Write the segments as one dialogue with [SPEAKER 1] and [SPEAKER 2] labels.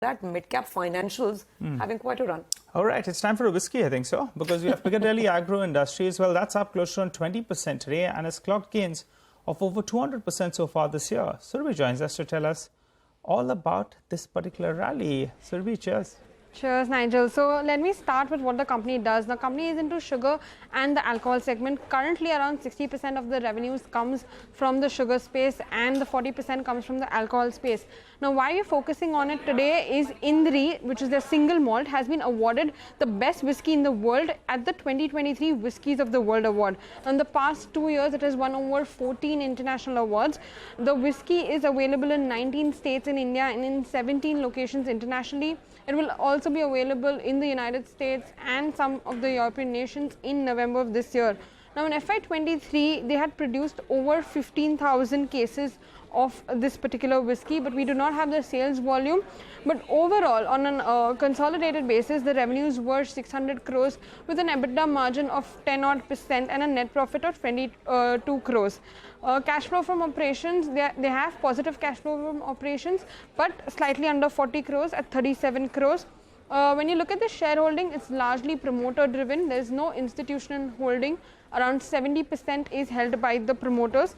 [SPEAKER 1] that Midcap Financials having quite a run.
[SPEAKER 2] All right, it's time for a whiskey, I think so, because we have Piccadilly Agro Industries. Well, that's up close to 20% today and has clocked gains of over 200% so far this year. Surabhi joins us to tell us all about this particular rally. Surabhi, cheers.
[SPEAKER 3] Cheers, Nigel. So let me start with what the company does. The company is into sugar and the alcohol segment. Currently, around 60% of the revenues comes from the sugar space and the 40% comes from the alcohol space. Now, why we're focusing on it today is Indri, which is their single malt, has been awarded the best whiskey in the world at the 2023 Whiskies of the World Award. In the past 2 years, it has won over 14 international awards. The whiskey is available in 19 states in India and in 17 locations internationally. It will also be available in the United States and some of the European nations in November of this year. Now in FY23, they had produced over 15,000 cases of this particular whiskey, but we do not have the sales volume. But overall, on a consolidated basis, the revenues were 600 crores with an EBITDA margin of 10% and a net profit of 22 crores. Cash flow from operations, they have positive cash flow from operations, but slightly under 40 crores at 37 crores. When you look at the shareholding, it's largely promoter driven. There's no institutional holding. Around 70% is held by the promoters.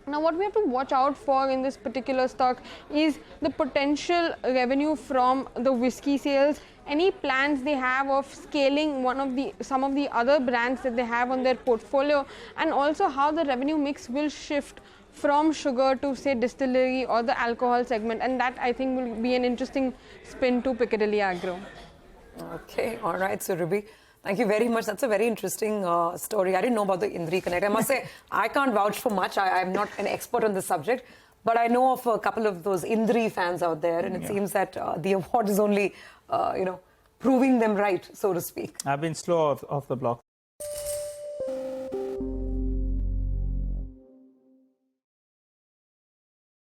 [SPEAKER 3] Now, what we have to watch out for in this particular stock is the potential revenue from the whiskey sales, any plans they have of scaling some of the other brands that they have on their portfolio, and also how the revenue mix will shift from sugar to, say, distillery or the alcohol segment. And that, I think, will be an interesting spin to Piccadilly Agro.
[SPEAKER 1] Okay, all right, Surabhi. Thank you very much. That's a very interesting story. I didn't know about the Indri Connect. I must say, I can't vouch for much. I'm not an expert on this subject, but I know of a couple of those Indri fans out there, and it seems that the award is only, proving them right, so to speak.
[SPEAKER 2] I've been slow off the block.